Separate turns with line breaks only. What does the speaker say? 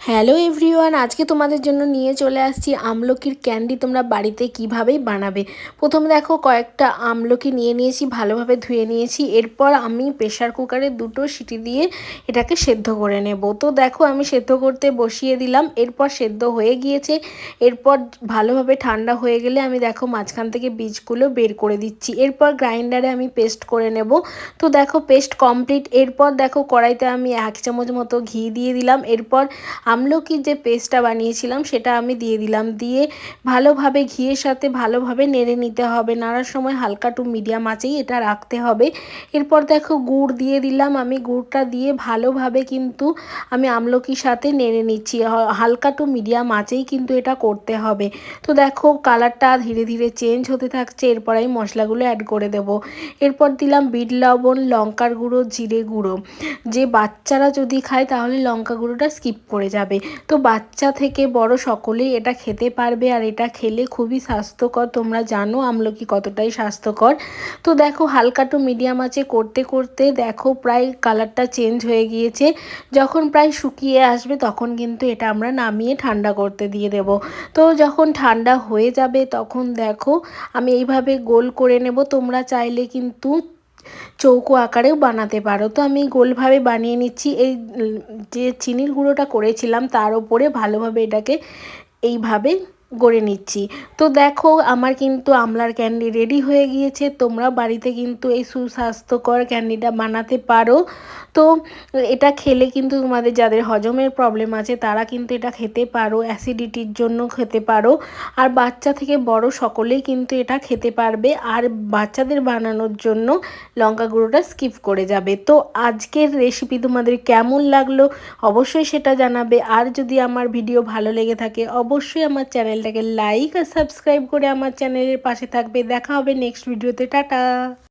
Hello everyone, আজকে তোমাদের জন্য নিয়ে চলে আসছি আমলকির ক্যান্ডি তোমরা বাড়িতে কিভাবেই বানাবে। প্রথমে দেখো কয়েকটা আমলকি নিয়ে নিয়েছি, ভালোভাবে ধুয়ে নিয়েছি। এরপর আমি প্রেশার কুকারে 2টো সিটি দিয়ে এটাকে সেদ্ধ করে নেব। তো দেখো আমি সেদ্ধ করতে বসিয়ে দিলাম। এরপর সেদ্ধ হয়ে গিয়েছে। এরপর ভালোভাবে ঠান্ডা হয়ে গেলে আমি দেখো মাঝখান থেকে বীজগুলো বের করে দিচ্ছি। এরপর গ্রাইন্ডারে আমি পেস্ট করে নেব। তো দেখো পেস্ট কমপ্লিট। এরপর দেখো কড়াইতে আমি 1 চামচ মতো ঘি দিয়ে দিলাম। এরপর আমলকির যে পেস্টটা বানিয়েছিলাম সেটা আমি দিয়ে দিলাম। দিয়ে ভালোভাবে ঘিয়ের সাথে ভালোভাবে নেড়ে নিতে হবে। নাড়ার সময় হালকা টু মিডিয়াম আঁচেই এটা রাখতে হবে। এরপর দেখো গুড় দিয়ে দিলাম। আমি গুড়টা দিয়ে ভালোভাবে কিন্তু আমি আমলকির সাথে নেড়ে নিচ্ছি। হালকা টু মিডিয়াম আঁচেই কিন্তু এটা করতে হবে। তো দেখো কালারটা ধীরে ধীরে চেঞ্জ হতে থাকছে। এরপর আমি মশলাগুলো অ্যাড করে দেব। এরপর দিলাম বিট লবণ, লঙ্কার গুঁড়ো, জিরে গুঁড়ো। যে বাচ্চারা যদি খায় তাহলে লঙ্কা গুঁড়োটা স্কিপ করে যাবে। তো বাচ্চা থেকে বড় সকলেই এটা খেতে পারবে, আর এটা খেলে খুবই স্বাস্থ্যকর। তোমরা জানো আমলকি কতটাই স্বাস্থ্যকর। তো দেখো হালকা টু মিডিয়াম আঁচে করতে করতে দেখো প্রায় কালারটা চেঞ্জ হয়ে গিয়েছে। যখন প্রায় শুকিয়ে আসবে তখন কিন্তু এটা আমরা নামিয়ে ঠান্ডা করতে দিয়ে দেব। তো যখন ঠান্ডা হয়ে যাবে তখন দেখো আমি এইভাবে গোল করে নেব। তোমরা চাইলে কিন্তু চৌকো আকারেও বানাতে পারো। তো আমি গোলভাবে বানিয়ে নিচ্ছি। এই যে চিনির গুঁড়োটা করেছিলাম তার উপরে ভালোভাবে এটাকে এইভাবে গড়ে নিচ্ছি। তো দেখো আমার কিন্তু আমলার ক্যান্ডি রেডি হয়ে গিয়েছে। তোমরা বাড়িতে কিন্তু এই সুস্বাস্থ্যকর ক্যান্ডিটা বানাতে পারো। তো এটা খেলে কিন্তু তোমাদের যাদের হজমের প্রবলেম আছে তারা কিন্তু এটা খেতে পারো, অ্যাসিডিটির জন্য খেতে পারো। আর বাচ্চা থেকে বড় সকলেই কিন্তু এটা খেতে পারবে। আর বাচ্চাদের বানানোর জন্য লঙ্কা গুঁড়োটা স্কিপ করে যাবে। তো আজকের রেসিপি তোমাদের কেমন লাগলো অবশ্যই সেটা জানাবে। আর যদি আমার ভিডিও ভালো লেগে থাকে অবশ্যই আমার চ্যানেলটাকে লাইক আর সাবস্ক্রাইব করে আমার চ্যানেলের পাশে থাকবে। দেখা হবে নেক্সট ভিডিওতে। টাটা।